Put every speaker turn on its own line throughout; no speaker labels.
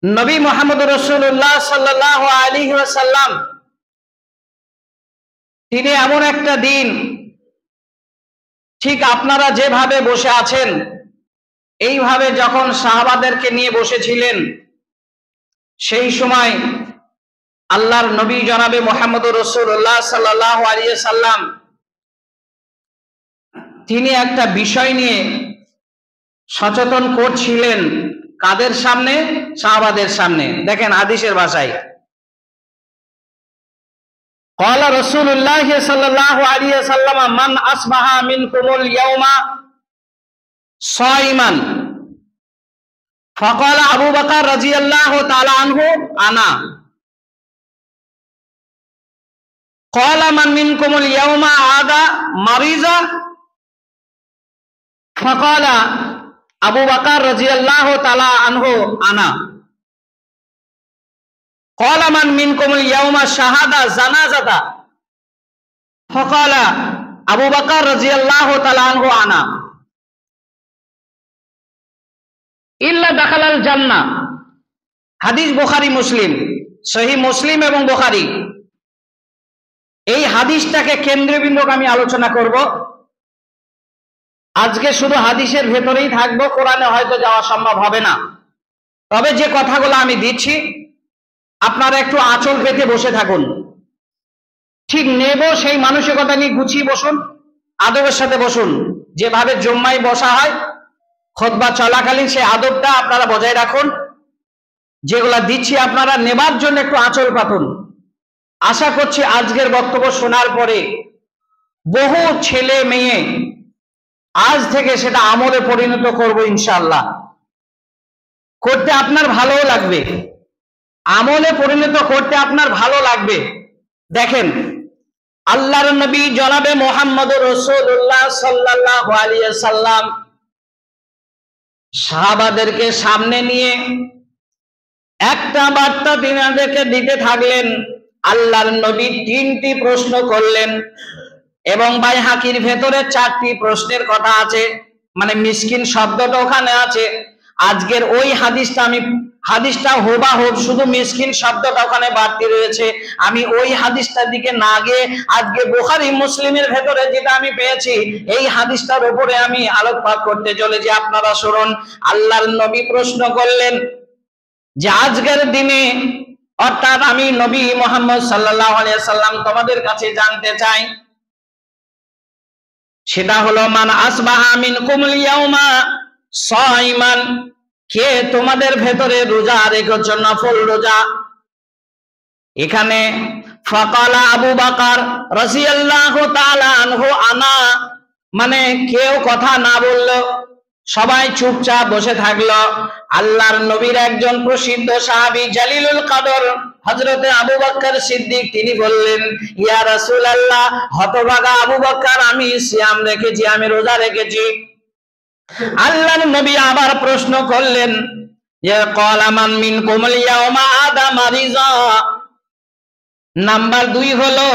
নবী মুহাম্মদ রাসূলুল্লাহ সাল্লাল্লাহু আলাইহি ওয়াসাল্লাম তিনি এমন একটা দিন, ঠিক আপনারা যেভাবে বসে আছেন এইভাবে যখন সাহাবাদেরকে নিয়ে বসেছিলেন, সেই সময় আল্লাহর নবী জনাবে মুহাম্মদ রাসূলুল্লাহ সাল্লাল্লাহু আলাইহি ওয়াসাল্লাম তিনি একটা বিষয় নিয়ে সচেতন করছিলেন। কাদের সামনে? সাহাবাদের সামনে। দেখেন হাদিসের ভাষায়, قال رسول الله صلى الله عليه وسلم من أصبح منكم اليوم صائما فقال أبو بكر رضي الله تعالى عنه أنا قال من منكم اليوم عاد مريضا فقال أبو بكر رضي الله تعالى عنه أنا قال من منكم اليوم شهد جنازة فقال أبو بكر رضي الله تعالى عنه أنا إلا دخل الجنة। হাদিস বুখারী মুসলিম, সহিহ মুসলিম এবং বুখারী। এই হাদিসটাকে কেন্দ্রবিন্দুকে আমি আলোচনা করব। আজকে শুধু হাদিসের ভেতরেই থাকবো, কোরআনে হয়তো যাওয়া সম্ভব হবে না। তবে যে কথাগুলো আমি দিচ্ছি আপনারা একটু আঁচল পেতে বসে থাকুন। ঠিক নেব সেই মানসিকতা নিয়ে গুছিয়ে বসুন, আদবের সাথে বসুন। যেভাবে জুম্মায় বসা হয় খুতবা চলাকালীন সেই আদবটা আপনারা বজায় রাখুন। যেগুলা দিচ্ছি আপনারা নেবার জন্য একটু আঁচল পাতুন। আশা করছি আজকের বক্তব্য শোনার পরে বহু ছেলে মেয়ে আজ থেকে সেটা আমলে পরিণত করব ইনশাআল্লাহ। করতে আপনার ভালোও লাগবে, আমলে পরিণত করতে আপনার ভালো লাগবে। দেখেন আল্লাহর নবী জনাবে মুহাম্মদুর রাসূলুল্লাহ সাল্লাল্লাহু আলাইহি ওয়াসাল্লাম সাহাবাদেরকে সামনে নিয়ে একটা বার্তা তিনাদেরকে দিতে থাকলেন। আল্লাহর নবী 3টি প্রশ্ন করলেন এবং বাইহাকির ভেতরে 4টি প্রশ্নের কথা আছে, মানে মিসকিন শব্দটা ওখানে আছে। আজকের ওই হাদিসটা হুবাহুব, শুধু মিসকিন শব্দটা ওখানে বাড়তি রয়েছে। আমি ওই হাদিসটার দিকে না গিয়ে আজকে বুখারী মুসলিমের ভেতরে যেটা আমি পেয়েছি এই হাদিসটার উপরে আমি আলোকপাত করতে চলেছি। আপনারা শুনুন। আল্লাহর নবী প্রশ্ন করলেন যে আজকের দিনে, অর্থাৎ আমি নবী মুহাম্মদ সাল্লাল্লাহু আলাইহি ওয়াসাল্লাম তোমাদের কাছে জানতে চাই, সেটা হলো মান আসবাহা মিনকুমুল ইয়াউমা সাইমান, কে তোমাদের ভেতরে রোজা রেখেছো, নফল রোজা। এখানে ফাকালা আবু বকর রাদিয়াল্লাহু তাআলা আনহু আনা, মানে কেউ কথা না বললো, সবাই চুপচাপ বসে থাকলো। আল্লাহর নবীর একজন প্রসিদ্ধ সাহাবী জালিলুল কদর হযরতে আবু বকর সিদ্দিক তিনি বললেন, ইয়া রাসূলুল্লাহ, হতভাগা আবু বকর, আমি সিয়াম রেখেছি, আমি রোজা রেখেছি। আল্লাহর নবী আবার প্রশ্ন করলেন যে ক্বালা মান মিনকুমুল ইয়াউমা আদা মারিজা, নাম্বার 2 হলো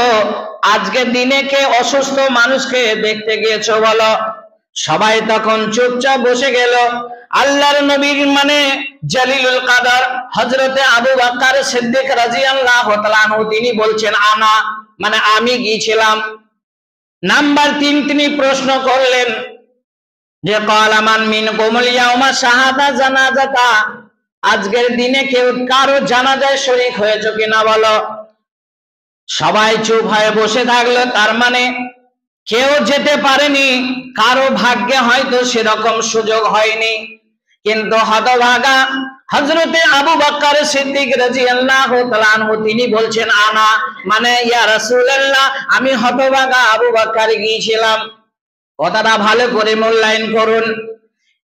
আজকের দিনে কে অসুস্থ মানুষকে দেখতে গিয়েছো বলো। সবাই তখন চুপচাপ বসে গেল। আল্লাহর নবীর মানে জালিলুল কদর হযরতে আবু বকর সিদ্দিক রাদিয়াল্লাহু তাআলা আনহু তিনি বলছেন আনা, মানে আমি গিয়েছিলাম। নাম্বার 3 তিনি প্রশ্ন করলেন যে ক্বালা মান মিনকুমুল ইয়াউমা শাহাদা জানাজাতা, আজকের দিনে কেউ কারো জানাজায় শরীক হয়েছে কিনা বলো। সবাই চুপ হয়ে বসে থাকলো। তার মানে কেউ যেতে পারেনি, কারো ভাগ্যে হয়তো সেরকম সুযোগ হয়নি। কিন্তু হতভাগা হযরতে আবু বকর সিদ্দিক রাদিয়াল্লাহু তাআলা আনহু তিনি বলছেন আনা, মানে ইয়া রাসূলুল্লাহ, আমি হতভাগা আবু বকর গিয়েছিলাম। কথাটা ভালো করে মূল্যায়ন করুন।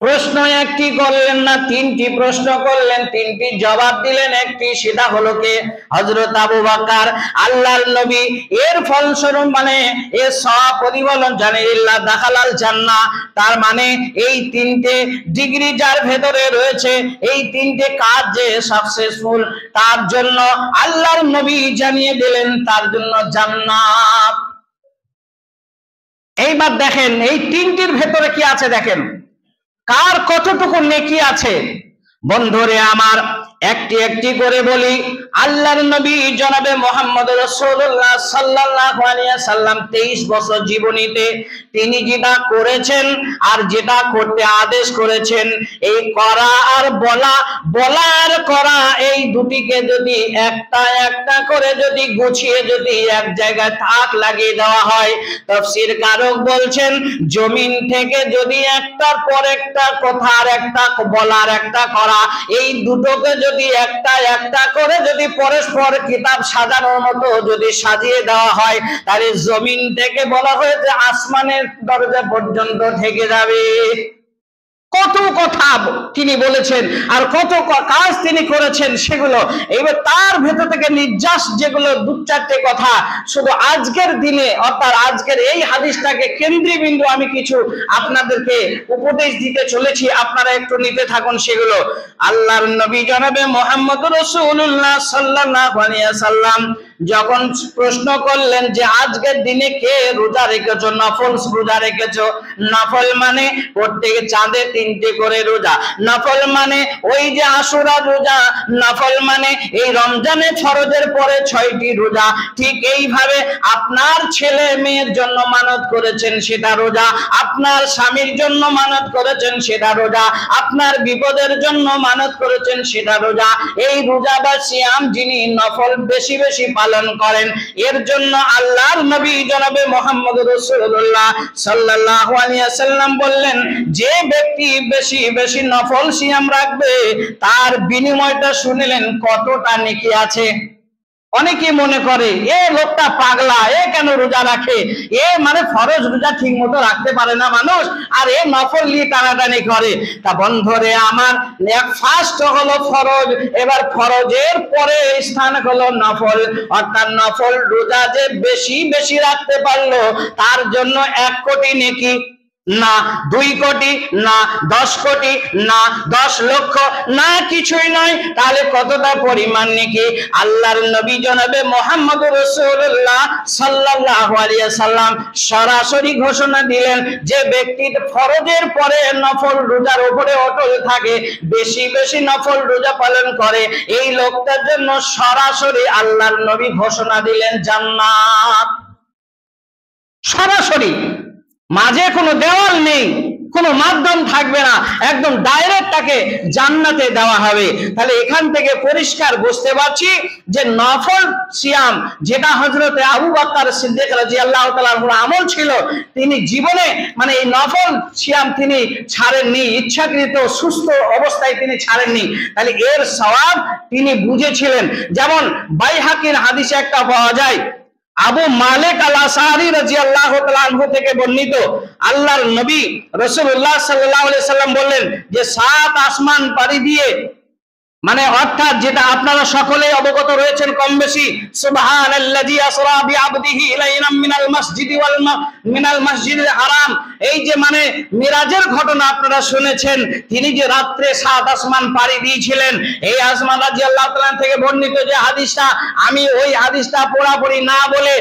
প্রশ্ন একটি করলেন না, 3টি প্রশ্ন করলেন, 3টি জবাব দিলেন। একটি সেটা হলো কে? হযরত আবু বকর। আল্লাহর নবী এর ফলস্বরূপ মানে এর সপরিবলন জানে ইল্লা দাখালাল জান্নাহ, তার মানে এই 3টে ডিগ্রি যার ভেতরে রয়েছে, এই 3টে কাজ যে সাকসেসফুল, তার জন্য আল্লাহর নবী জানিয়ে দিলেন তার জন্য জান্নাত। এইবার দেখেন এই 3টির ভেতরে কি আছে, দেখেন কার কতটুকু নেকি আছে। বন্ধুরে আমার, একটি একটি করে বলি। আল্লাহর নবী জনাবে মুহাম্মদ রাসূলুল্লাহ সাল্লাল্লাহু আলাইহি সাল্লাম 23 বছর জীবনীতে তিনি যেটা করেছেন আর যেটা করতে আদেশ করেছেন, এই করা আর বলা, বলা আর করা, এই দুটিকে যদি একটা একটা করে যদি গুছিয়ে যদি এক জায়গায় থাক লাগিয়ে দেওয়া হয়, তাফসীর কারক বলছেন জমিন থেকে যদি একটার পর একটা কথা আর একটা বলার একটা করা, এই দুটোকে যদি একটা একটা করে যদি পরস্পর কিতাব সাজানোর মতো যদি সাজিয়ে দেওয়া হয়, তাহলে জমিন থেকে বলা হয়েছে আসমানের দরজা পর্যন্ত থেকে যাবে। কত কথা তিনি বলেছেন আর কত কাজ তিনি করেছেন সেগুলো, এবার তার ভেতর থেকে নির্যাস যেগুলো দু চারটে কথা শুধু আজকের দিনে অর্থাৎ আজকের এই হাদিসটাকে কেন্দ্রবিন্দু আমি কিছু আপনাদেরকে উপদেশ দিতে চলেছি, আপনারা একটু নিতে থাকুন সেগুলো। আল্লাহর নবী জনাবে মুহাম্মদ রাসূলুল্লাহ সাল্লাল্লাহু আলাইহি সাল্লাম যখন প্রশ্ন করলেন যে আজকের দিনে কে রোজা রেখেছো, নফল রোজা রেখেছো। নফল মানে প্রত্যেক চাঁদে 3টে করে রোজা, নফল মানে ওই যে আশুরা রোজা, নফল মানে এই রমজানে ফরজের পরে 6টি রোজা। ঠিক এইভাবে আপনার ছেলে মেয়ের জন্য মানত করেছেন সেটা রোজা, আপনার স্বামীর জন্য মানত করেছেন সেটা রোজা, আপনার বিপদের জন্য মানত করেছেন সেটা রোজা। এই রোজা বা সিয়াম যিনি নফল বেশি বেশি পালন করেন, এর জন্য আল্লাহর নবী জনাবে মুহাম্মদ রাসূলুল্লাহ সাল্লাল্লাহু আলাইহি সাল্লাম বললেন, যে ব্যক্তি বেশি বেশি নফল সিয়াম রাখবে তার বিনিময়টা শুনলেন কতটা নেকি আছে। অনেকে মনে করে এ লোকটা পাগলা, এ কেন রোজা রাখে, এ মানে ফরজ রোজা ঠিক মতো রাখতে পারে না মানুষ, আর এ নফল নিয়ে টানাটানি করে। তা বন্ধুরে আমার, ফার্স্ট হলো ফরজ, এবার ফরজের পরে স্থান হলো নফল, অর্থাৎ নফল রোজা যে বেশি বেশি রাখতে পারলো তার জন্য 1 কোটি নেকি না, 2 কোটি না, 10 কোটি না, 10 লক্ষ না, কিছুই নয়। তাহলে কতটা পরিমাণ নাকি আল্লাহর নবী জনাবে মুহাম্মদ রাসূলুল্লাহ সাল্লাল্লাহু আলাইহি সাল্লাম সরাসরি ঘোষণা দিলেন যে ব্যক্তি ফরজের পরে নফল রোজার উপরে অটল থাকে, বেশি বেশি নফল রোজা পালন করে, এই লোকটার জন্য সরাসরি আল্লাহর নবী ঘোষণা দিলেন জান্নাত। সরাসরি, মাঝে কোনো দেওয়াল নেই, কোনো মাধ্যম থাকবে না, একদম ডাইরেক্ট তাকে জান্নাতে দেওয়া হবে। তাহলে এখান থেকে পরিষ্কার বুঝতে পারছি যে নফল সিয়াম যেটা হযরতে আবু বকর সিদ্দিক রাদিয়াল্লাহু তাআলার আমল ছিল, তিনি জীবনে মানে এই নফল সিয়াম তিনি ছাড়েননি, ইচ্ছাকৃত সুস্থ অবস্থায় তিনি ছাড়েননি। তাহলে এর সওয়াব তিনি বুঝেছিলেন। যেমন বাইহাকির হাদিসে একটা পাওয়া যায়, আবু মালিক আল আশআরী রাদিয়াল্লাহু তাআলা আনহু থেকে বর্ণিত, আল্লাহর নবী রাসূলুল্লাহ সাল্লাল্লাহু আলাইহি সাল্লাম বললেন যে 7 আসমান পাড়ি দিয়ে, মানে অর্থাৎ যেটা আপনারা সকলেই অবগত রয়েছেন কম বেশি, সুবহানাল্লাযী আসরা বিআবদিহি লাইলাম মিনাল মাসজিদিল হারাম, এই যে মানে মিরাজের ঘটনা আপনারা শুনেছেন, তিনি যে রাত্রে 7 আসমান পাড়ি দিয়েছিলেন, এই আসমান রাদিয়াল্লাহু তাআলা থেকে বর্ণিত যে হাদিসটা, আমি ওই হাদিসটা পুরোপুরি না বলে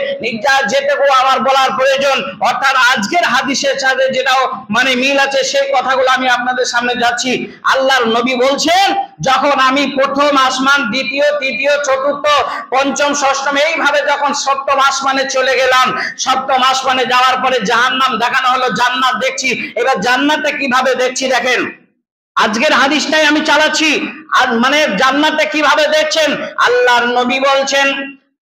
যেটুকু আমার বলার প্রয়োজন, অর্থাৎ আজকের হাদিসের সাথে যেটাও মানে মিল আছে সেই কথাগুলো আমি আপনাদের সামনে যাচ্ছি। আল্লাহর নবী বলছেন, যখন আমি প্রথম আসমান, দ্বিতীয়, তৃতীয়, চতুর্থ, পঞ্চম, ষষ্ঠম এইভাবে যখন সপ্তম আসমানে চলে গেলাম, সপ্তম আসমানে যাওয়ার পরে জাহান্নাম দেখানো হলো, জান্নাত দেখছি। এবার জান্নাতটা কিভাবে দেখছি দেখেন, আজকের হাদিসটাই আমি চালাচ্ছি। আর মানে জান্নাতটা কিভাবে দেখছেন, আল্লাহর নবী বলছেন,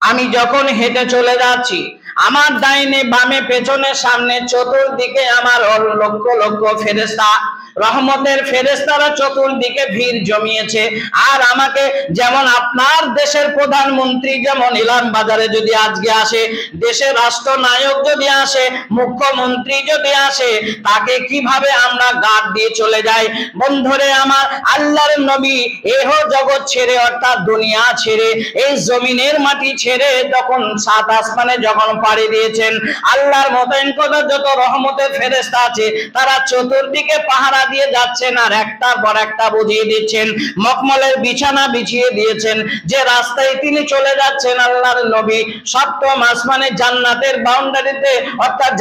আমি যখন হেঁটে চলে যাচ্ছি, আমার ডাইনে বামে পেছনে সামনে চতুর্দিকে আমার লক্ষ লক্ষ ফেরেশতা, রহমতের ফেরেশতারা চতুর্দিকে ভিড় জমিয়েছে। আর আমাকে যেমন আপনার দেশের প্রধানমন্ত্রী যেমন ইলাম বাজারে যদি আজকে আসে, দেশের রাষ্ট্রনায়ক যদি আসে, মুখ্যমন্ত্রী যদি আসে, তাকে কিভাবে আমরা গার্ড দিয়ে চলে যাই। বন্ধুরে আমার, আল্লাহর নবী এহ জগৎ ছেড়ে অর্থাৎ দুনিয়া ছেড়ে এই জমিনের মাটি ছেড়ে যখন 7 আসমানে যখন পাড়ি দিয়েছেন। আল্লাহর মোতায়েন যত রহমতের ফেরেশতা আছে তারা চতুর্দিকে পাহারা দিয়ে যাচ্ছেন আর একটার পর একটা বুঝিয়ে দিচ্ছেন। মখমলের বিছানা বিছিয়ে দিয়েছেন, যে রাস্তায় তিনি চলে যাচ্ছেন আল্লাহর নবী সপ্তম আসমানে জান্নাতের বাউন্ডারিতে অর্থাৎ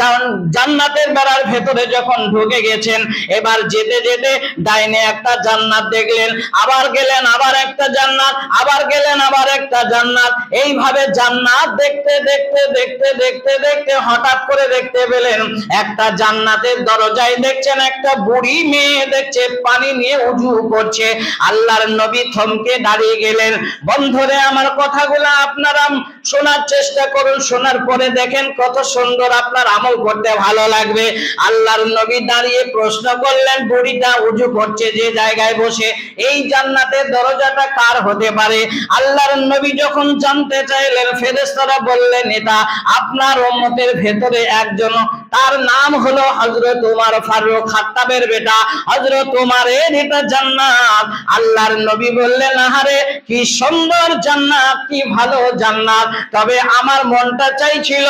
জান্নাতের বেড়ার ভেতরে যখন ঢুকে গেছেন, এবার যেতে যেতে ডাইনে একটা জান্নাত দেখলেন, আবার গেলেন আবার একটা জান্নাত, আবার গেলেন আবার একটা জান্নাত। এইভাবে জান্নাত দেখতে দেখতে দেখতে দেখতে দেখতে হঠাৎ করে দেখতে পেলেন একটা জান্নাতের দরজায় দেখছেন একটা বুড়ি মেয়ে দেখছে পানি নিয়ে উযু করছে। আল্লাহর নবী থমকে দাঁড়িয়ে গেলেন। বন্ধুরে আমার কথাগুলো আপনারা শোনার চেষ্টা করুন, শোনার পরে দেখেন কত সুন্দর আপনার আমল করতে ভালো লাগবে। আল্লাহর নবী দাঁড়িয়ে প্রশ্ন করলেন, বুড়িটা উযু করছে যে জায়গায় বসে, এই জান্নাতের দরজাটা কার হতে পারে? আল্লাহর নবী যখন জানতে চাইলেন, ফেরেশতারা বললেন এটা আপনার উম্মতের ভেতরে একজন, তার নাম হলো হযরত উমর ফারুক, খাত্তাবের বেটা হযরত উমরের এটা জান্নাত। আল্লাহর নবী বললেন, আহারে কি সুন্দর জান্নাত, কি ভালো জান্নাত, তবে আমার মনটা চাইছিল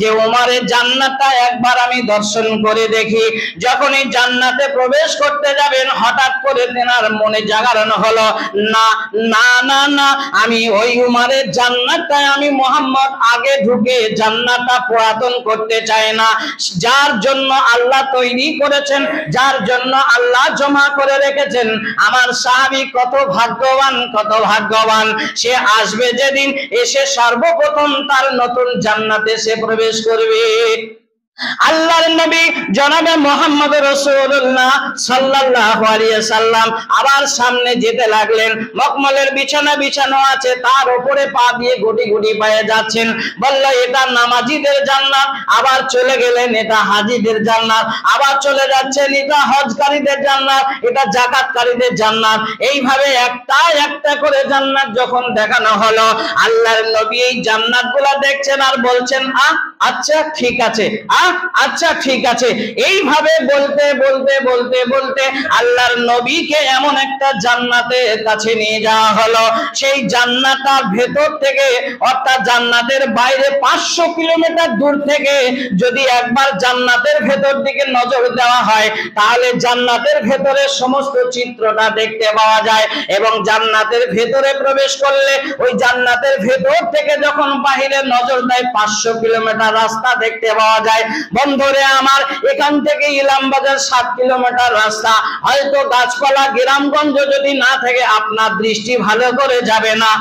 যে উমরের জান্নাতটা একবার আমি দর্শন করে দেখি। যখনই জান্নাতে প্রবেশ করতে যাবেন হঠাৎ করে তেনার মনে জাগরণ হলো, না না না না, আমি ওই উমরের জান্নাতটা আমি মুহাম্মদ আগে ঢুকে জান্নাতটা পুরাতন করতে চাই না। যার জন্য আল্লাহ তৈরি করেছেন, যার জন্য আল্লাহ জমা করে রেখেছেন, আমার সাহাবী কত ভাগ্যবান, কত ভাগ্যবান। সে আসবে যেদিন, এসে সর্বপ্রথম তার নতুন জান্নাতে সে প্রবেশ করবে। আল্লাহর নবী জনাবে মুহাম্মদ রাসূলুল্লাহ সাল্লাল্লাহু আলাইহি সাল্লাম আবার সামনে যেতে লাগলেন। মখমলের বিছানা বিছানো আছে, তার উপরে পা দিয়ে গুটি গুটি পায়ে যাচ্ছেন। বলল এটা নামাজীদের জান্নাত, আবার চলে গেলেন এটা হাজীদের জান্নাত, আবার চলে যাচ্ছেন এটা হজকারীদের জান্নাত, এটা যাকাতকারীদের জান্নাত। এইভাবে একটা একটা করে জান্নাত যখন দেখানো হলো, আল্লাহর নবী এই জান্নাতগুলো দেখছেন আর বলছেন, আচ্ছা ঠিক আছে, আচ্ছা ঠিক আছে। এইভাবে বলতে বলতে বলতে বলতে আল্লাহর নবীকে এমন একটা জান্নাতের কাছে নিয়ে যাওয়া হলো। সেই জান্নাতের ভেতর থেকে অর্থাৎ জান্নাতের বাইরে 500 কিলোমিটার দূর থেকে যদি একবার জান্নাতের ভেতর দিকে নজর দেওয়া হয়, তাহলে জান্নাতের ভেতরে সমস্ত চিত্রটা দেখতে পাওয়া যায়। এবং জান্নাতের ভেতরে প্রবেশ করলে ওই জান্নাতের ভেতর থেকে যখন বাহিরে নজর দেয় 500 কিলোমিটার রাস্তা দেখতে পাওয়া যায়। বন্ধুরে আমার, এখান থেকে ইলামবাজার 7 কিলোমিটার রাস্তা, হয়তো গাছপালা গ্রামগঞ্জ যদি না থাকে আপনার দৃষ্টি ভালো করে যাবে না,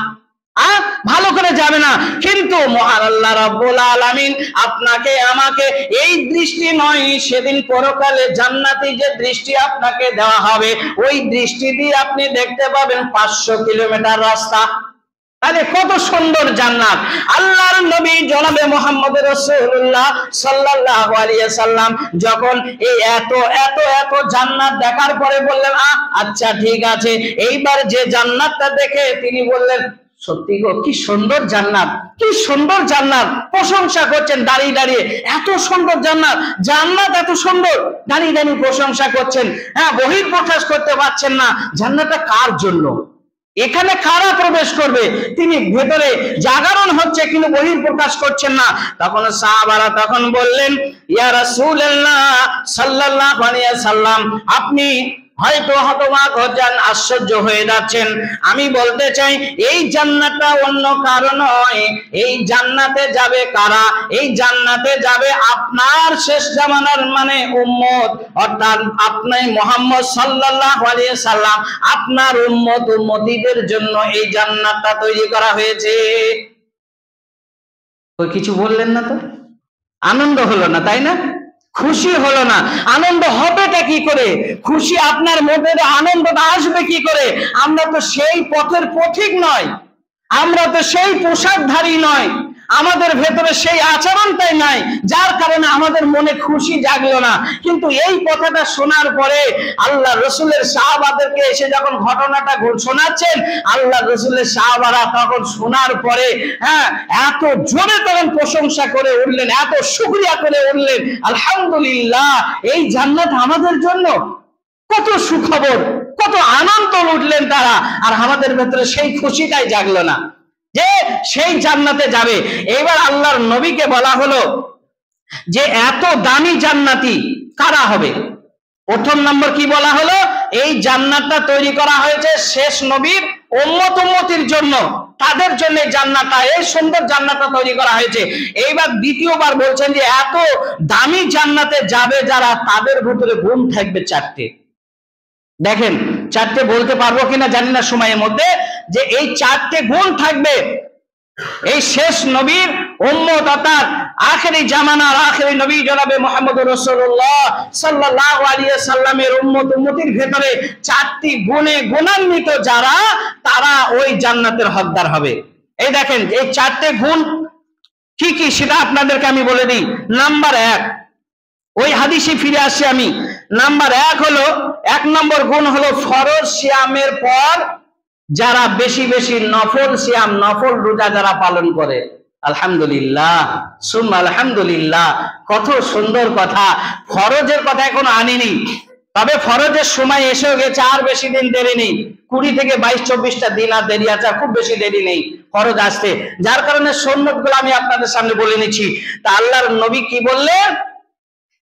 ভালো করে যাবে না। কিন্তু মহান আল্লাহ রাব্বুল আলামিন আপনাকে আমাকে এই দৃষ্টি নয়, সেদিন পরকালে জান্নাতি যে দৃষ্টি আপনাকে দেওয়া হবে, ওই দৃষ্টি দিয়ে আপনি দেখতে পাবেন 500 কিলোমিটার রাস্তা। তাহলে কত সুন্দর জান্নাত। আল্লাহর নবী জনাবে মুহাম্মদ রাসূলুল্লাহ সাল্লাল্লাহু আলাইহি সাল্লাম যখন এই এত এত এত জান্নাত দেখার পরে বললেন, আচ্ছা ঠিক আছে। এইবার যে জান্নাতটা দেখে তিনি বললেন, সত্যি গো কি সুন্দর জান্নাত, কি সুন্দর জান্নাত। প্রশংসা করছেন দাঁড়িয়ে দাঁড়িয়ে, এত সুন্দর জান্নাত, জান্নাত এত সুন্দর, দাঁড়িয়ে দাঁড়িয়ে প্রশংসা করছেন। বহির প্রকাশ করতে পারছেন না জান্নাতটা কার জন্য, এখানে কারা প্রবেশ করবে, তিনি ভেতরে জাগরণ হচ্ছে কিন্তু বহির প্রকাশ করছেন না। তখন সাহাবারা তখন বললেন, ইয়া রাসূলুল্লাহ সাল্লাল্লাহু আলাইহি সাল্লাম, আপনি হয়তো হতবাক হচ্ছেন, আশ্চর্য হয়ে যাচ্ছেন। আমি বলতে চাই এই জান্নাতটা অন্য কারো নয়। এই জান্নাতে যাবে কারা? এই জান্নাতে যাবে আপনার শেষ জামানার মানে উম্মত, অর্থাৎ আপনি মুহাম্মদ সাল্লাল্লাহু আলাইহি সাল্লাম, আপনার উম্মত উম্মতীদের জন্য এই জান্নাতটা তৈরি করা হয়েছে। ওই কিছু বললেন না তো, আনন্দ হলো না তাই না? খুশি হলো না? আনন্দ হবেটা কি করে? খুশি আপনার মধ্যে আনন্দটা আসবে কি করে? আমরা তো সেই পথের পথিক নয়, আমরা তো সেই পোশাকধারী নয়, আমাদের ভেতরে সেই আচরণটাই নাই, যার কারণে আমাদের মনে খুশি জাগলো না। কিন্তু এই কথাটা শোনার পরে আল্লাহ রসুলের সাহাবাদেরকে এসে যখন ঘটনাটা শোনাচ্ছেন, আল্লাহ রসুলের সাহাবারা তখন শোনার পরে এত জোরে তখন প্রশংসা করে উঠলেন, এত শুকরিয়া করে উঠলেন, আলহামদুলিল্লাহ এই জান্নাত আমাদের জন্য। কত সুখবর, কত আনন্দ উঠলেন তারা, আর আমাদের ভেতরে সেই খুশিটাই জাগলো না। যে সেই জান্নাতে যাবে। এবার আল্লাহর নবীকে বলা হলো যে এত দামি জান্নাতি কারা হবে। প্রথম নম্বর কি বলা হলো, এই জান্নাতটা তৈরি করা হয়েছে শেষ নবীর উম্মতির জন্য, তাদের জন্য জান্নাতটা, এই সুন্দর জান্নাতটা তৈরি করা হয়েছে। এইবার দ্বিতীয়বার বলছেন যে এত দামি জান্নাতে যাবে যারা, তাদের ভিতরে গুণ থাকবে চারটে। দেখেন চারটে বলতে পারবো কিনা জানি না সময়ের মধ্যে, যে এই চারটে গুণ থাকবে এই শেষ নবীর উম্মত অর্থাৎ আখেরি জামানার আখেরি নবী জনাবে মুহাম্মদুর রাসূলুল্লাহ সাল্লাল্লাহু আলাইহি সাল্লামের উম্মতির ভেতরে চারটি গুণে গুণান্বিত যারা, তারা ওই জান্নাতের হকদার হবে। এই দেখেন এই চারটে গুণ কি কি সেটা আপনাদেরকে আমি বলে দিই। নাম্বার 1, ওই হাদিসে ফিরে আসছি আমি। নাম্বার 1 হলো, 1 নম্বর গুণ হলো ফরজ সিয়ামের পর যারা বেশি বেশি নফল সিয়াম, নফল রোজা যারা পালন করে। আলহামদুলিল্লাহ, সুম্মা আলহামদুলিল্লাহ, কত সুন্দর কথা। ফরজের কথা এখন আনিনি, তবে ফরজের সময় এসেও গেছে, আর বেশি দিন দেরি নেই, 20 থেকে 22-24টা দিন আর দেরি আছে, খুব বেশি দেরি নেই ফরজ আসতে। যার কারণে সুন্নাত গুলো আমি আপনাদের সামনে বলে নিচ্ছি। তা আল্লাহর নবী কি বললেন,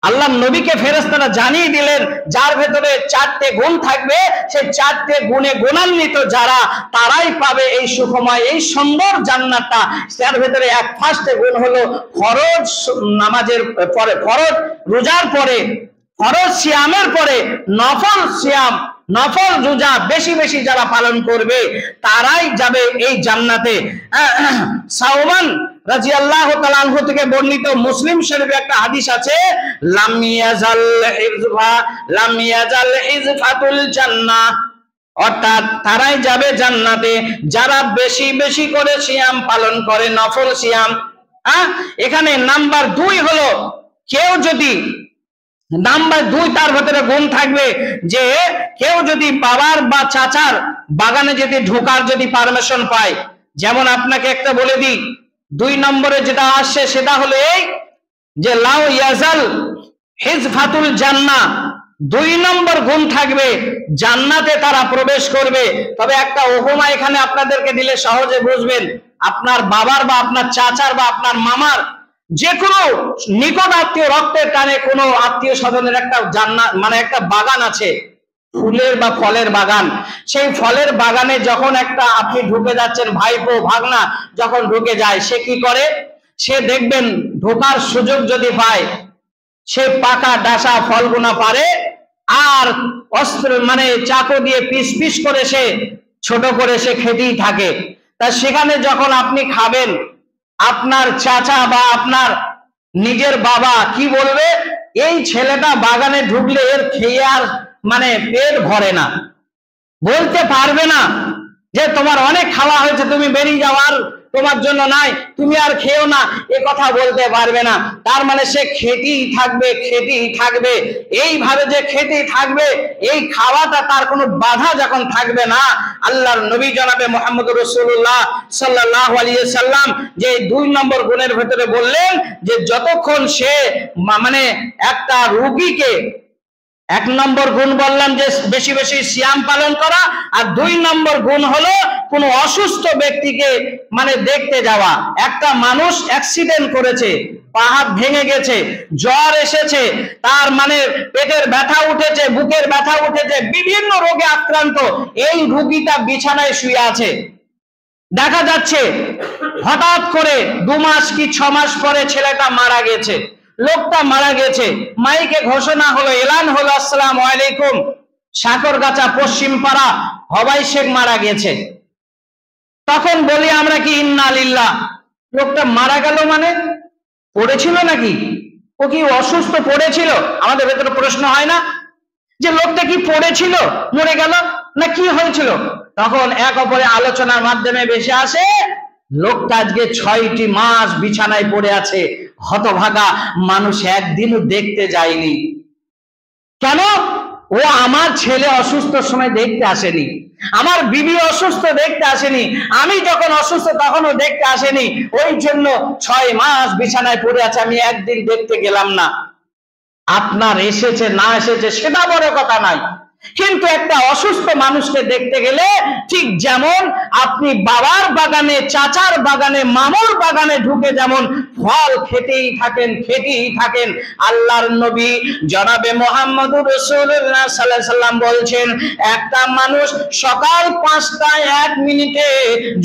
আল্লাহ নবীকে ফেরেশতারা জানিয়ে দিলেন যার ভেতরে চারটে গুণ থাকবে, সেই চারটে গুণে গুণান্বিত যারা, তারাই পাবে এই সুখময় এই সুন্দর জান্নাতটা। তার ভেতরে এক ফার্স্টে গুণ হলো ফরজ নামাজের পরে, ফরজ রোজার পরে, ফরজ সিয়ামের পরে নফল সিয়াম, নফল রোজা বেশি বেশি যারা পালন করবে তারাই যাবে এই জান্নাতে। সাওমান রাদিয়াল্লাহু তাআলা আনহু থেকে বর্ণিত মুসলিম শরীফে একটা হাদিস আছে, লাম ইয়াজাল হিজফাতুল জান্নাহ, অর্থাৎ তারাই যাবে জান্নাতে যারা বেশি বেশি করে সিয়াম পালন করে, নফল সিয়াম। এখানে নাম্বার 2 হলো, কেউ যদি নাম্বার 2 তার ভেতরে গুণ থাকবে যে কেউ যদি বাবার বা চাচার বাগানে যদি ঢোকার যদি পারমিশন পায়। যেমন আপনাকে একটা বলে দিই, 2 নম্বরে যেটা আসছে সেটা হলো এই যে লাউ ইয়াজাল হিজফাতুল জান্নাহ, 2 নম্বর গুণ থাকবে জান্নাতে তারা প্রবেশ করবে। তবে একটা উপমা এখানে আপনাদেরকে দিলে সহজে বুঝবেন। আপনার বাবার বা আপনার চাচার বা আপনার মামার যে কোনো নিকট আত্মীয়, রক্তের টানে কোনো আত্মীয় স্বজনের একটা জান্নাত মানে একটা বাগান আছে, ফুলের বা ফলের বাগান। সেই ফলের বাগানে যখন একটা আপনি ঢুকে যাচ্ছেন, ভাইপো ভাগনা যখন ঢুকে যায়, সে কি করে, সে দেখবেন ঢোকার সুযোগ যদি পায়, সে পাকা ডাসা ফলগুনা পারে আর অস্ত্র মানে চাকু দিয়ে পিস পিস করে সে ছোট করে সে খেতেই থাকে। তা সেখানে যখন আপনি খাবেন, আপনার চাচা বা আপনার নিজের বাবা কি বলবে, এই ছেলেটা বাগানে ঢুকলে এর খেয়ে আর মানে পেট ভরে না, বলতে পারবে না যে তোমার অনেক খাওয়া হয়েছে, তুমি বেরিয়ে যাও, আর তোমার জন্য নাই, তুমি আর খেও না, এ কথা বলতে পারবে না। তার মানে সে খেতেই থাকবে, খেতেই থাকবে, এইভাবে যে খেতেই থাকবে, এই খাওয়াটা তার কোনো বাধা যখন থাকবে না। আল্লাহর নবী জনাবে মুহাম্মদুর রাসূলুল্লাহ সাল্লাল্লাহু আলাইহি সাল্লাম যে 2 নম্বর গুণের ভেতরে বললেন যে যতক্ষণ সে মানে একটা রোগীকে, 1 নম্বর গুণ বললাম যে বেশি বেশি সিয়াম পালন করা, আর 2 নম্বর গুণ হলো কোন অসুস্থ ব্যক্তিকে মানে দেখতে যাওয়া। একটা মানুষ অ্যাক্সিডেন্ট করেছে, পা হাত ভেঙে গেছে, জ্বর এসেছে, তার মানে পেটের ব্যথা উঠেছে, বুকের ব্যথা উঠেছে, বিভিন্ন রোগে আক্রান্ত, এই রোগীটা বিছানায় শুয়ে আছে। দেখা যাচ্ছে হঠাৎ করে 2 মাস কি 6 মাস পরে ছেলেটা মারা গেছে, লোকটা মারা গেছে, মাইকে ঘোষণা হলো, এলান হলো, আসসালামু আলাইকুম, সাকরগাছা পশ্চিম পাড়া হবাই শেখ মারা গেছে। তখন বলি আমরা কি ইন্না লিল্লাহ, লোকটা মারা গেল মানে পড়েছিল নাকি, ও কি অসুস্থ পড়েছিল? আমাদের ভেতরে প্রশ্ন হয় না যে লোকটা কি পড়েছিল মরে গেল না কি হয়েছিল? তখন এক অপরে আলোচনার মাধ্যমে বেশি আসে, লোকটা আজকে 6টি মাস বিছানায় পড়ে আছে, হতভাগা মানুষ একদিনও দেখতে যায়নি। কেন? ও আমার ছেলে অসুস্থ সময় দেখতে আসেনি, আমার বিবি অসুস্থ দেখতে আসেনি, আমি যখন অসুস্থ তখনও দেখতে আসেনি, ওই জন্য 6 মাস বিছানায় পড়ে আছে, আমি একদিন দেখতে গেলাম না। আপনার এসেছে না এসেছে সেটা বড় কথা নাই, কিন্তু একটা অসুস্থ মানুষকে দেখতে গেলে ঠিক যেমন আপনি বাবার বাগানে, চাচার বাগানে, মামুর বাগানে ঢুকে যেমন ফল খেতেই থাকেন, আল্লাহর নবী জনাবে মুহাম্মদুর রাসূলুল্লাহ সাল্লাল্লাহু আলাইহি সাল্লাম বলছেন, একটা মানুষ সকাল 5টায় 1 মিনিটে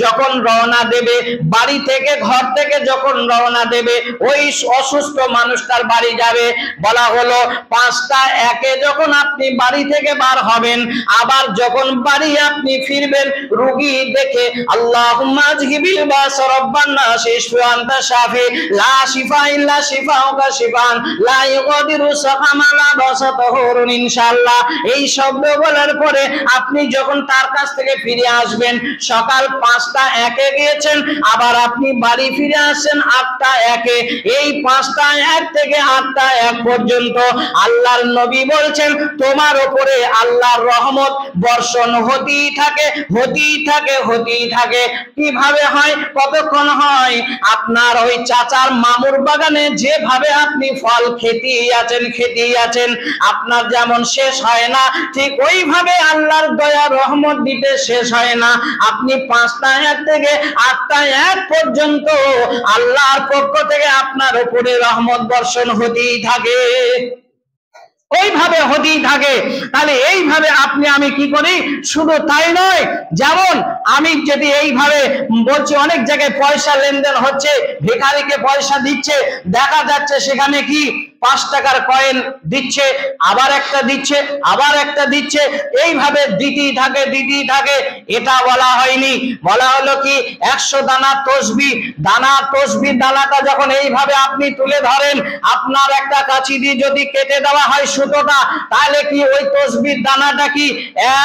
যখন রওনা দেবে, বাড়ি থেকে, ঘর থেকে যখন রওনা দেবে, ওই অসুস্থ মানুষটার বাড়ি যাবে। বলা হলো 5টা 1-এ যখন আপনি বাড়ি থেকে বার হবেন, আবার যখন বাড়ি আপনি ফিরবেন, রোগী দেখে আল্লাহুম্মা আজহিবিল বাস রাব্বান নাস ইশফি আনতা শাফি লা শিফা ইল্লা শিফাউকা শিফান লা ইগাদিরু সাকামা লা বাসা তাহুরুন ইনশাআল্লাহ। এই শব্দ বলার পরে আপনি যখন তার কাছ থেকে ফিরে আসবেন, সকাল 5টা 1-এ গিয়েছেন, আবার আপনি বাড়ি ফিরে আসেন 8টা 1-এ, এই 5টা 1 থেকে 8টা 1 পর্যন্ত আল্লাহর নবী বলছেন তোমার উপরে আল্লাহর রহমত বর্ষণ হতেই থাকে। কিভাবে হয়, কতক্ষণ হয়? আপনার ওই চাচার মামুর বাগানে যেভাবে আপনি ফল খেতেই আছেন, আপনার যেমন শেষ হয় না, ঠিক ওইভাবে আল্লাহর দয়া রহমত দিতে শেষ হয় না। আপনি 5টা 1 থেকে 8টা 1 পর্যন্ত আল্লাহর পক্ষ থেকে আপনার উপরে রহমত বর্ষণ হতেই থাকে, ওইভাবে হতেই থাকে। তাহলে এইভাবে আপনি আমি কি করি? শুধু তাই নয়, যেমন আমি যদি এইভাবে বলছি, অনেক জায়গায় পয়সা লেনদেন হচ্ছে, ভিখারিকে পয়সা দিচ্ছে, দেখা যাচ্ছে সেখানে কি 5 টাকার কয়েন দিচ্ছে, আবার একটা দিচ্ছে, আবার একটা দিচ্ছে, এইভাবে দিতেই থাকে। এটা বলা হয়নি, বলা হলো কি 100 দানা তসবিহ, দানাটা যখন এইভাবে আপনি তুলে ধরেন, আপনার একটা কাঁচি দিয়ে যদি কেটে দেওয়া হয় সুতোটা, তাহলে কি ওই তসবিহ দানাটা কি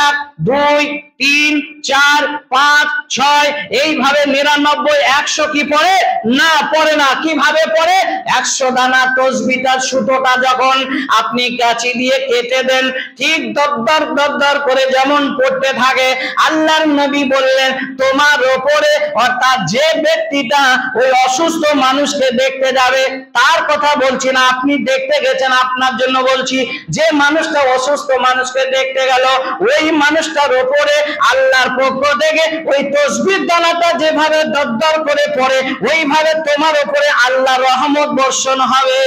1 2 3 4 5 6 এইভাবে 99 100 কি পড়ে না? পড়ে না। কিভাবে পড়ে? 100 দানা তসবিহটার সুতোটা যখন আপনি কাঁচি দিয়ে কেটে দেন, ঠিক দরদর করে যেমন পড়তে থাকে, আল্লাহর নবী বললেন তোমার উপরে, অর্থাৎ যে ব্যক্তিটা ওই অসুস্থ মানুষকে দেখতে যাবে, তার কথা বলছি না, আপনি দেখতে গেছেন আপনার জন্য বলছি, যে মানুষটা অসুস্থ মানুষকে দেখতে গেল, ওই মানুষটার উপরে আল্লাহর পক্ষ থেকে ওই তসবিহ দানাটা যেভাবে দরদর করে পড়ে, ওইভাবে তোমার উপরে আল্লাহর রহমত বর্ষণ হবে।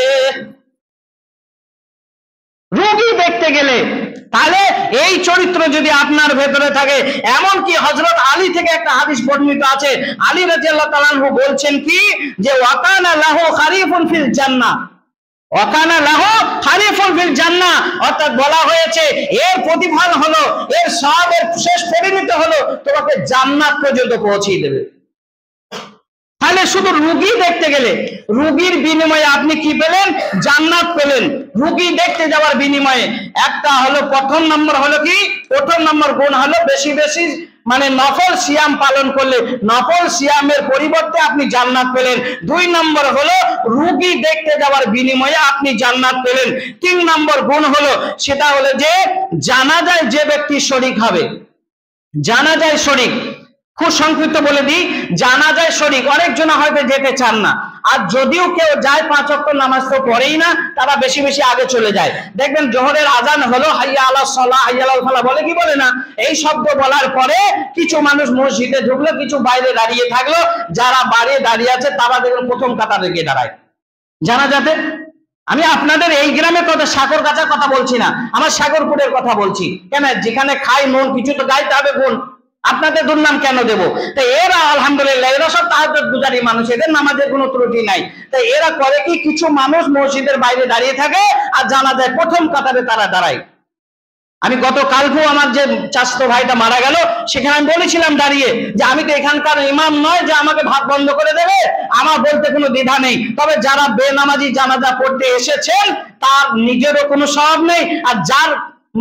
রোগী দেখতে গেলে, তাহলে এই চরিত্র যদি আপনার ভেতরে থাকে, এমন কি হযরত আলী থেকে একটা হাদিস বর্ণিত আছে, আলী রাদিয়াল্লাহু তাআলা আনহু বলছেন কি, যে ওয়াকানা লাহু খারিফুন ফিল জান্নাহ, ওয়াকানা লাহু খারিফুন ফিল জান্নাহ, অর্থাৎ বলা হয়েছে এর প্রতিফল হলো, এর সওয়াবের শেষ পরিণতি হলো তোমাকে জান্নাত পর্যন্ত পৌঁছিয়ে দেবে। তাহলে শুধু রোগী দেখতে গেলে, রোগীর বিনিময়ে আপনি কি পেলেন? জান্নাত পেলেন। রোগী দেখতে যাওয়ার বিনিময়ে একটা হলো, প্রথম নম্বর হলো কি, প্রথম নম্বর গুণ হলো বেশি মানে নফল সিয়াম পালন করলে নফল সিয়ামের পরিবর্তে আপনি জান্নাত পেলেন। 2 নম্বর হলো রোগী দেখতে যাওয়ার বিনিময়ে আপনি জান্নাত পেলেন। 3 নম্বর গুণ হলো, সেটা হলো যে জানাজায় যে ব্যক্তি শরীক হবে, জানাজায় শরীক, খুব সংক্ষিপ্ত বলে দিই, জানাজায় শরীক অনেকজন হয়তো যেতে চান না, আর যদিও কেউ যায় 5 ওয়াক্ত নামাজ তো পড়েই না, তারা বেশি আগে চলে যায়। দেখবেন জোহরের আজান হলো, হাইয়া আলাস সালাহ, হাইয়া আলাল ফালাহ বলে কি বলে না, এই শব্দ বলার পরে কিছু মানুষ মসজিদে ঢুকলো, কিছু বাইরে দাঁড়িয়ে থাকলো, যারা বাইরে দাঁড়িয়ে আছে তারা দেখবেন প্রথম কাতারে গিয়ে দাঁড়ায় জানাজাতে। আমি আপনাদের এই গ্রামের কথা, সাগরগাছার কথা বলছি না, আমার সাগরপুরের কথা বলছি। কেন? যেখানে খাই নুন, কিছু তো গাইতে হবে গুণ, আপনাদের দুর্নাম কেন দেব? তাই এরা আলহামদুলিল্লাহ, এরা সব তাহাজ্জুদ গুজারি মানুষ, এদের নামাজের কোনো ত্রুটি নাই। তাই এরা করে কি, কিছু মানুষ মসজিদের বাইরে দাঁড়িয়ে থাকে আর জানাজায় প্রথম কাতারে তারা দাঁড়ায়। আমি গতকালকেও আমার যে চাচাতো ভাইটা মারা গেল, সেখানে আমি বলেছিলাম দাঁড়িয়ে, যে আমি তো এখানকার ইমাম নয় যে আমাকে ভাত বন্ধ করে দেবে, আমার বলতে কোনো দ্বিধা নেই। তবে যারা বেনামাজি জানাজা পড়তে এসেছেন তার নিজেরও কোনো স্বভাব নেই, আর যার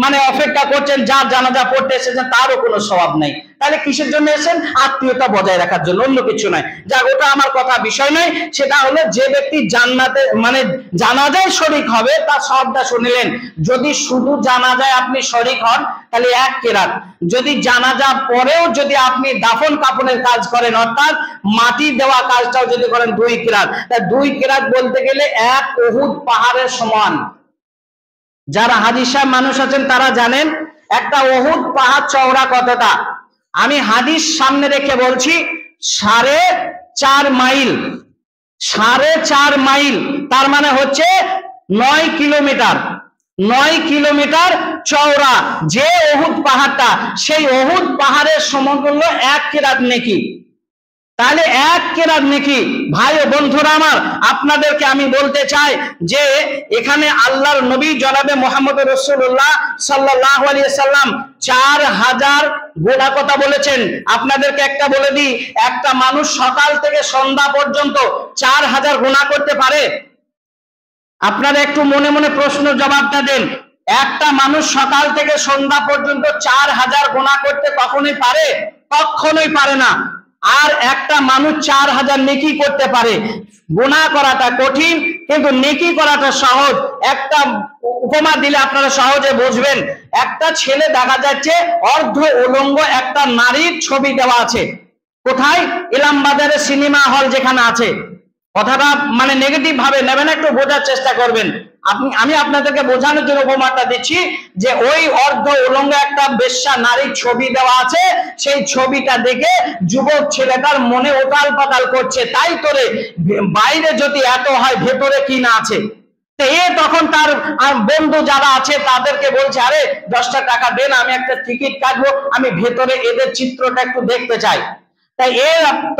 মানে অপেক্ষা করছেন, যার জানাজা পড়তে এসেছেন তারও কোনো স্বভাব নেই। তাহলে কিসের জন্য এসেছেন? আত্মীয়তা বজায় রাখার জন্য, অন্য কিছু নয়। যাক, ওটা আমার কথা বিষয় নয়। সেটা হলো যে ব্যক্তি জান্নাতে মানে জানাজায় শরীক হবে, তার সবটা শুনলেন। যদি শুধু জানাজায় আপনি শরীক হন তাহলে 1 কিরাত, যদি জানাজা পরেও যদি আপনি দাফন কাফনের কাজ করেন, অর্থাৎ মাটি দেওয়া কাজটাও যদি করেন, 2 কিরাত। তা 2 কিরাত বলতে গেলে 1 উহুদ পাহাড়ের সমান। যারা হাজী সাহেব মানুষ আছেন তারা জানেন, একটা উহুদ পাহাড় চওড়া কতটা? আমি হাদিস সামনে রেখে বলছি, 4.5 মাইল। 4.5 মাইল, তার মানে হচ্ছে 9 কিলোমিটার। 9 কিলোমিটার চওড়া যে উহুদ পাহাড়টা, সেই উহুদ পাহাড়ের সমতুল্য 1 কিরাত নেকি। তাহলে 1 কিরাত নেকি। ভাই ও বন্ধুরা আমার, আপনাদেরকে আমি বলতে চাই যে এখানে আল্লাহর নবী জনাবে মুহাম্মদ রাসূলুল্লাহ সাল্লাল্লাহু আলাইহি সাল্লাম 4000 গোনা কথা বলেছেন। আপনাদেরকে একটা বলে দিই, একটা মানুষ সকাল থেকে সন্ধ্যা পর্যন্ত 4000 গোনা করতে পারে? আপনারা একটু মনে মনে প্রশ্ন জবাবটা দেন। একটা মানুষ সকাল থেকে সন্ধ্যা পর্যন্ত 4000 গোনা করতে কখনোই পারে? কখনোই পারে না। আর একটা মানুষ 4000 নেকি করতে পারে। গুনাহ করাটা কঠিন, কিন্তু নেকি করাটা সহজ। একটা উপমা দিলে আপনারা সহজে বুঝবেন। একটা ছেলে দেখা যাচ্ছে অর্ধ উলঙ্গ একটা নারীর ছবি দেওয়া আছে। কোথায়? ইলামবাজারের সিনেমা হল যেখানে আছে। কথাটা মানে নেগেটিভ ভাবে নেবেন, একটু বোঝার চেষ্টা করবেন। আমি আপনাদেরকে বোঝানোর জন্য উপমাটা দিচ্ছি যে ওই অর্ধ উলঙ্গ একটা বেশ্যা নারীর ছবি দেওয়া আছে। সেই ছবিটা দেখে যুবক ছেলেটার মনে ওটাল পাতাল করছে, তাই তোরে বাইরে যদি এত হয় ভেতরে কি না আছে। তখন তার বন্ধু যারা আছে তাদেরকে বলছে, আরে 10টা টাকা দেন, আমি একটা টিকিট কাটবো, আমি ভেতরে এদের চিত্রটা একটু দেখতে চাই। তাই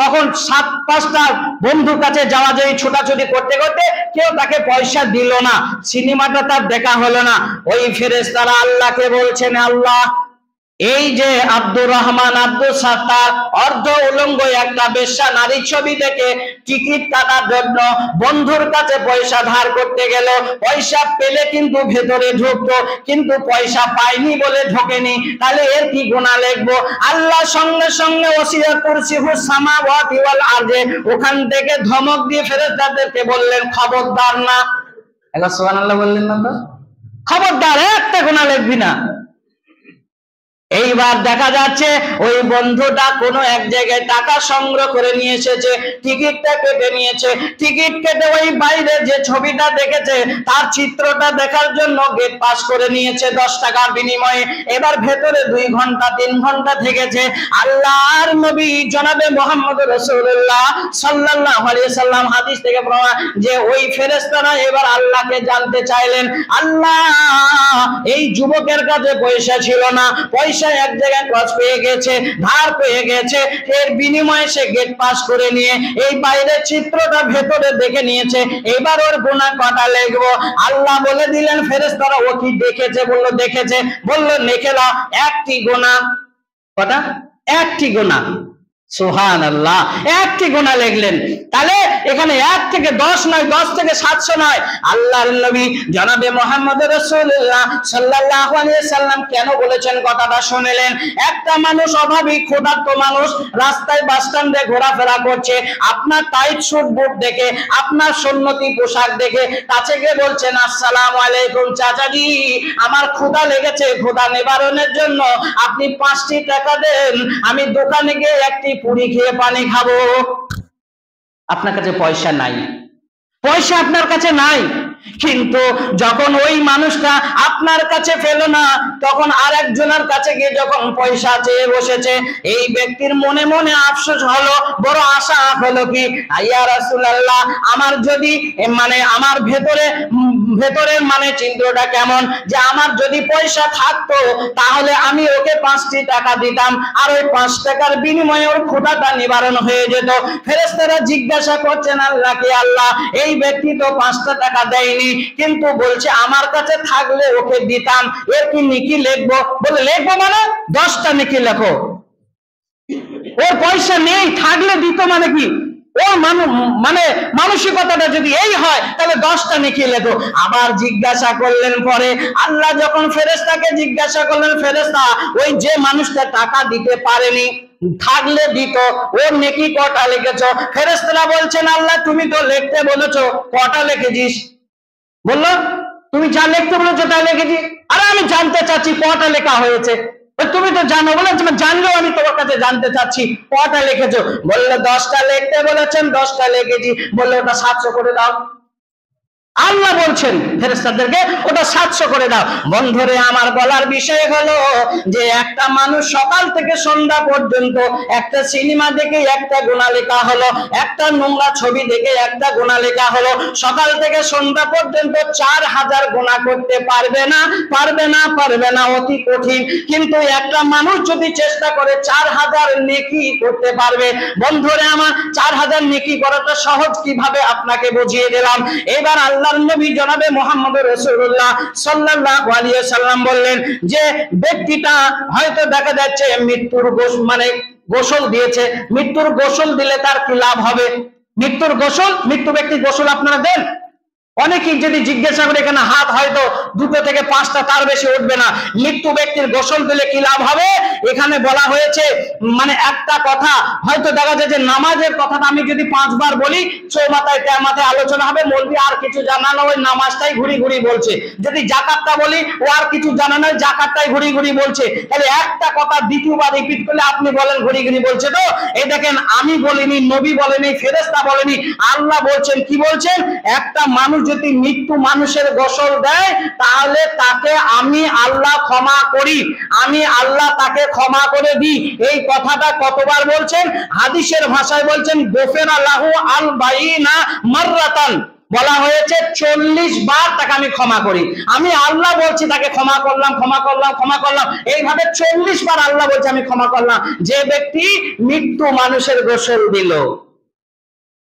তখন 7-5টা বন্ধুর কাছে যাওয়া যায়, ছোটাছুটি করতে করতে কেউ তাকে পয়সা দিল না। সিনেমাটা তার দেখা হলো না। ওই ফেরেশতারা আল্লাহকে বলছেন, আল্লাহ, এই যে আব্দুর রহমান আব্দুল সাত্তার অর্ধ উলঙ্গ একটা বেশ্যা নারী ছবি দেখে টিকিট কাটার জন্য বন্ধুর কাছে পয়সা ধার করতে গেল, পয়সা পেলে কিন্তু ভেতরে ঢুকতো, কিন্তু পয়সা পায়নি বলে ঢোকেনি। তাহলে এর কি গুনাহ লিখবো? আল্লাহ সঙ্গে সঙ্গে ওয়াসিয়া কুরসিহুস সামাওয়াতি ওয়াল আরদে, ওখান থেকে ধমক দিয়ে ফেরেশতাদেরকে বললেন, খবরদার না। একবার সুবহানাল্লাহ বললেন না তো? খবরদার, একটা গুনাহ লিখবি না। এইবার দেখা যাচ্ছে ওই বন্ধুটা কোনো এক জায়গায় টাকা সংগ্রহ করে নিয়ে এসেছে, টিকিটটা কেটে নিয়েছে। টিকিট কেটে ওই বাইরে যে ছবিটা দেখেছে তার চিত্রটা দেখার জন্য গেট পাস করে নিয়েছে 10 টাকার বিনিময়ে। এবার ভেতরে 2 ঘন্টা 3 ঘন্টা থেকেছে। আল্লাহর নবী জনাবে মুহাম্মদ রাসূলুল্লাহ সাল্লাল্লাহু আলাইহি সাল্লাম হাদিস থেকে প্রমাণ যে ওই ফেরেশতারা এবার আল্লাহকে জানতে চাইলেন, আল্লাহ, এই যুবকের কাছে পয়সা ছিল না, পয়সা এক জায়গায় খরচ পেয়ে গেছে, ধার পেয়ে গেছে, এর বিনিময়ে সে গেট পাস করে নিয়ে এই বাইরের চিত্রটা ভেতরে দেখে নিয়েছে। এবার ওর গুনাহ কটা লিখবো? আল্লাহ বলে দিলেন ফেরেশতারা, ও কি দেখেছে? বললো দেখেছে। বললো লিখে নাও, 1টি গুনাহ। কটা? 1টি গুনাহ। সুবহানাল্লাহ, 1টি গুনাহ লিখলেন। তাহলে এখানে 1 থেকে 10 নয়, 10 থেকে 700 নয়। আল্লাহর নবী জনাবে মুহাম্মদ রাসূলুল্লাহ সাল্লাল্লাহু আলাইহি সাল্লাম কেন বলেছেন কথাটা শুনলেন। একটা মানুষ অভাবী ক্ষুধার্ত মানুষ রাস্তায় বাস স্ট্যান্ডে ঘোরাফেরা করছে, আপনার টাইট স্যুট বুট দেখে, আপনার সুন্নতি পোশাক দেখে কাছে গিয়ে বলছেন, আসসালামু আলাইকুম চাচাজি, আমার ক্ষুধা লেগেছে, ক্ষুধা নিবারণের জন্য আপনি 5টি টাকা দেন, আমি দোকানে গিয়ে একটি পুরি খেয়ে পানি খাবো। আপনার কাছে পয়সা নাই, পয়সা আপনার কাছে নাই। কিন্তু যখন ওই মানুষটা আপনার কাছে পেল না, তখন আরেকজনের কাছে গিয়ে যখন পয়সা চেয়ে বসেছে, এই ব্যক্তির মনে মনে আফসোস হলো, বড় আশা হলো কি, ইয়া রাসূলুল্লাহ, আমার যদি মানে আমার ভেতরের মানে চিন্তাটা কেমন যে আমার যদি পয়সা থাকতো তাহলে আমি ওকে 5টি টাকা দিতাম, আর ওই 5 টাকার বিনিময়ে ওর ক্ষুধাটা নিবারণ হয়ে যেত। ফেরেশতারা জিজ্ঞাসা করছেন আল্লাহকে, আল্লাহ, এই ব্যক্তি তো 5টা টাকা দেয়নি, কিন্তু বলছে আমার কাছে থাকলে ওকে দিতাম, এর কি নেকি লিখবো? বলে লিখবো মানে 10টা নেকি লেখো। ওর পয়সা নেই, থাকলে দিত মানে কি? ওর মানে মানসিকতাটা যদি এই হয় তাহলে 10টা নেকি লেখো। আবার জিজ্ঞাসা করলেন পরে আল্লাহ, যখন ফেরেশতাকে জিজ্ঞাসা করলেন, ফেরেশতা ওই যে মানুষটা টাকা দিতে পারেনি, থাকলে দিত, ওর নেকি কটা লিখেছো? ফেরেশতারা বলছেন, আল্লাহ, তুমি তো লিখতে বলেছো, কটা লিখেছিস? বললো, তুমি যা লিখতে বলেছো তাই লিখেছি। আরে আমি জানতে চাচ্ছি কটা লেখা হয়েছে। তুমি তো জানো। বলে জানলেও আমি তোমার কাছে জানতে চাচ্ছি কটা লিখেছো। বললো 10টা লিখতে বলেছেন, 10টা লিখেছি। বললো ওটা 700 করে দাও। আল্লাহ বলছেন ফেরেশতাদেরকে ওটা 700 করে দাও। বন্ধুরে আমার বলার বিষয় হলো যে একটা মানুষ সকাল থেকে সন্ধ্যা পর্যন্ত একটা সিনেমা দেখে একটা গুনাহ লেখা হলো, একটা নোংরা ছবি দেখে একটা গুনাহ লেখা হলো, সকাল থেকে সন্ধ্যা পর্যন্ত 4000 গুনাহ করতে পারবে না, পারবে না, পারবে না, অতি কঠিন। কিন্তু একটা মানুষ যদি চেষ্টা করে 4000 নেকি করতে পারবে। বন্ধুরে আমার 4000 নেকি করাটা সহজ কিভাবে আপনাকে বুঝিয়ে দিলাম। এবার আল্লাহর নবী জনাবে মুহাম্মদ রাসূলুল্লাহ সাল্লাল্লাহু আলাইহি ওয়াসাল্লাম বললেন যে ব্যক্তিটা হয়তো দেখা যাচ্ছে মৃত্যুর গোসল দিয়েছে, মৃত্যুর গোসল দিলে তার কি লাভ হবে? মৃত্যুর গোসল, মৃত্যু ব্যক্তি গোসল আপনারা দেন? অনেকেই যদি জিজ্ঞাসা করে এখানে হাত হয়তো 2 থেকে 5টা, তার বেশি উঠবে না। মৃত্যু ব্যক্তির গোসল দিলে কি লাভ হবে? এখানে বলা হয়েছে একটা কথা, হয়তো দেখা যায় যে নামাজের কথাটা আমি যদি 5 বার বলি চৌমাথায় তেমাথায় আলোচনা হবে, মৌলবি আর কিছু জানানো ওই নামাজটাই ঘুরি ঘুরি বলছে। যদি যাকাতটা বলি ও আর কিছু জানানো যাকাতটাই ঘুরি ঘুরি বলছে। তাহলে একটা কথা দ্বিতীয়বার রিপিট করলে আপনি বলেন ঘুরি ঘুরি বলছে। তো এই দেখেন, আমি বলিনি, নবী বলেনি, ফেরেশতা বলেনি, আল্লাহ বলছেন। কি বলছেন? একটা মানুষ যদি মৃত্যু মানুষের গোসল দেয় তাহলে তাকে আমি আল্লাহ ক্ষমা করি, আমি আল্লাহ তাকে ক্ষমা করে দিই। এই কথাটা কতবার বলছেন? হাদিসের ভাষায় বলছেন গোফেরা লাহু আল বাইনা মাররাতান, বলা হয়েছে 40 বার তাকে আমি ক্ষমা করি। আমি আল্লাহ বলছি তাকে ক্ষমা করলাম, ক্ষমা করলাম, ক্ষমা করলাম, এইভাবে 40 বার আল্লাহ বলছে আমি ক্ষমা করলাম। যে ব্যক্তি মৃত্যু মানুষের গোসল দিল।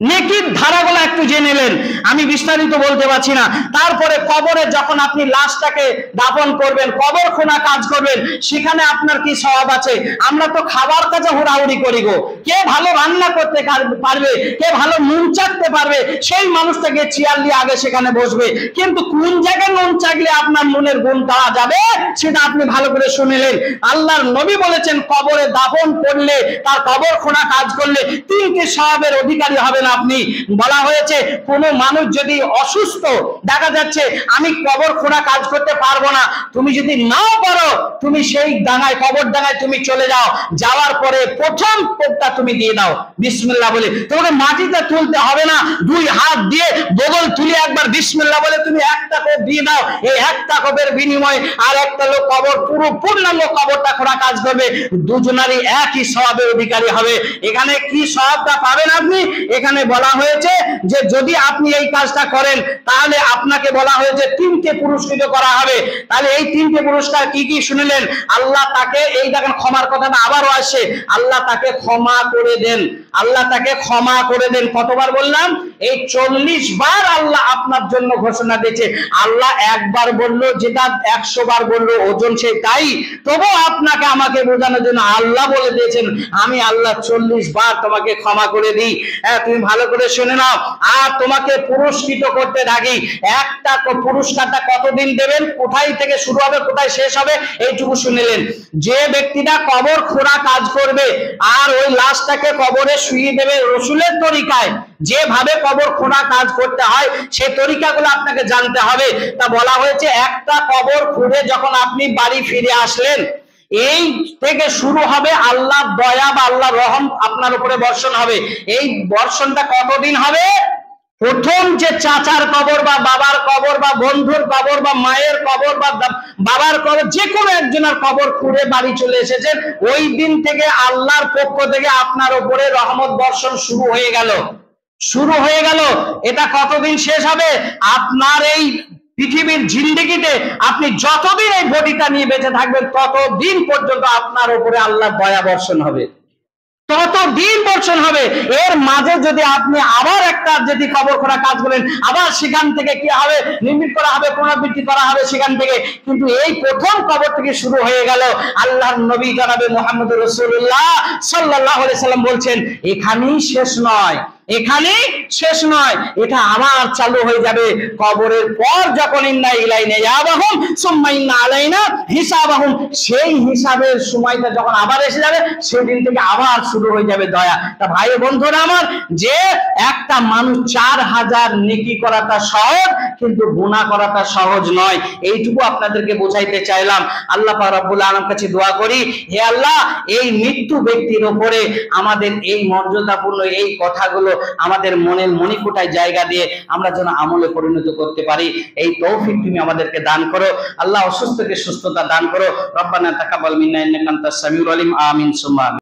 নেকির ধারাগুলো একটু জেনে নেন, আমি বিস্তারিত বলতে পারছি না। তারপরে কবরে যখন আপনি লাশটাকে দাফন করবেন, কবর খোনা কাজ করবেন, সেখানে আপনার কি সওয়াব আছে? আমরা তো খাবার কাজে হুড়াহুড়ি করি গো। কে ভালো রান্না করতে পারবে, কে ভালো নুন চাকতে পারবে, সেই মানুষটাকে চেয়ার নিয়ে আগে সেখানে বসবে। কিন্তু কোন জায়গায় নুন চাকলে আপনার নুনের গুণ পাওয়া যাবে সেটা আপনি ভালো করে শুনেলেন। আল্লাহর নবী বলেছেন কবরে দাফন করলে, তার কবর খোনা কাজ করলে 3টি সওয়াবের অধিকারী হবেন আপনি। বলা হয়েছে কোন মানুষ যদি অসুস্থ, দেখা যাচ্ছে আমি কবর খোঁড়া কাজ করতে পারবো না, তুমি যদি নাও পারো তুমি সেই ডাঙায়, কবর ডাঙায় তুমি চলে যাও, যাওয়ার পরে প্রথম কোপটা তুমি দিয়ে দাও বিসমিল্লাহ বলে। তোমাকে মাটিতে তুলতে হবে না, 2 হাত দিয়ে বগল তুলে একবার বিসমিল্লাহ বলে তুমি একটা কোপ দিয়ে দাও। এই একটা কোপের বিনিময়ে আর একটা লোক কবর পুরো পূর্ণাঙ্গ কবরটা খোঁড়া কাজ করবে, দুজনারই একই সওয়াবের অধিকারী হবে। এখানে কি সওয়াবটা পাবেন আপনি? এখানে বলা হয়েছে যে যদি আপনি এই কাজটা করেন তাহলে আপনাকে বলা হয়েছে 3টে পুরস্কৃত করা হবে। তাহলে এই 3টে পুরস্কার কি কি শুনলেন? আল্লাহ তাকে, এই দেখেন ক্ষমার কথাটা আবারও আসে, আল্লাহ তাকে ক্ষমা করে দেন, আল্লাহ তাকে ক্ষমা করে দেন। কতবার বললাম? এই 40 বার আল্লাহ আপনার জন্য ঘোষণা দিয়েছে। আল্লাহ একবার বললো যেটা 100 বার বললো, ওজন সে তাই। তবু আপনাকে আমাকে বোঝানোর জন্য আল্লাহ বলে দিয়েছেন আমি আল্লাহ 40 বার তোমাকে ক্ষমা করে দিই। তুমি ভালো করে শুনে নাও। আর তোমাকে পুরস্কৃত করতে থাকি। একটা পুরস্কারটা কতদিন দেবেন, কোথায় থেকে শুরু হবে, কোথায় শেষ হবে, এইটুকু শুনলেন। যে ব্যক্তিটা কবর খোঁড়া কাজ করবে আর ওই লাশটাকে কবরে শুইয়ে দেবে রসুলের তরিকায়, যেভাবে কবর খোঁড়া কাজ করতে হয় সেই তরিকাগুলো আপনাকে জানতে হবে। তা বলা হয়েছে একটা কবর খুঁড়ে যখন আপনি বাড়ি ফিরে আসলেন, এই থেকে শুরু হবে আল্লাহর দয়া বা আল্লাহর রহম আপনার উপরে বর্ষণ হবে। এই বর্ষণটা কতদিন হবে? প্রথম যে চাচার কবর বা বাবার কবর বা বন্ধুর কবর বা মায়ের কবর বা বাবার কবর, যে কোনো একজনের কবর খুঁড়ে বাড়ি চলে এসেছেন, ওই দিন থেকে আল্লাহর পক্ষ থেকে আপনার উপরে রহমত বর্ষণ শুরু হয়ে গেল, শুরু হয়ে গেল। এটা কতদিন শেষ হবে? আপনার এই পৃথিবীর জিন্দেগিতে আপনি যতদিন এই বডিটা নিয়ে বেঁচে থাকবেন ততদিন পর্যন্ত আপনার উপরে আল্লাহর দয়া বর্ষণ হবে, ততদিন বর্ষণ হবে। এর মাঝে যদি আপনি আবার একটা যদি কবর খোঁড়া কাজ করেন, আবার সেখান থেকে কি হবে, নির্মিত করা হবে, পুনরাবৃত্তি করা হবে সেখান থেকে। কিন্তু এই প্রথম কবর থেকে শুরু হয়ে গেল। আল্লাহর নবী জনাবে মুহাম্মদ রাসূলুল্লাহ সাল্লাল্লাহু আলাইহি সাল্লাম বলছেন এখানেই শেষ নয়, এখানে শেষ নয়, এটা আবার চালু হয়ে যাবে কবরের পর যখন ইন্না ইলাইনা ইয়াবাহুম সুম্মা ইন্না আলাইনা হিসাবাহুম, সেই হিসাবের সময়টা যখন আবার এসে যাবে সেদিন থেকে আবার শুরু হয়ে যাবে দয়া। তা ভাই বন্ধুরা আমার, যে একটা মানুষ 4000 নেকি করাটা সহজ কিন্তু গুনাহ করাটা সহজ নয়, এইটুকু আপনাদেরকে বোঝাইতে চাইলাম। আল্লাহ পাক রব্বুল আলামিনের কাছে দোয়া করি, হে আল্লাহ এই মৃত্যু ব্যক্তির উপরে আমাদের এই মর্যাদাপূর্ণ এই কথাগুলো আমাদের মনের মণিকোঠায় জায়গা দিয়ে আমরা যেন আমলে পরিণত করতে পারি, এই তৌফিক তুমি আমাদেরকে দান করো। আল্লাহ অসুস্থকে সুস্থতা দান করো। রব্বানা তাকাব্বাল মিন্না ইন্নাকা আনতাস সামিউল আলিম। আমিন সুম্মা আমিন।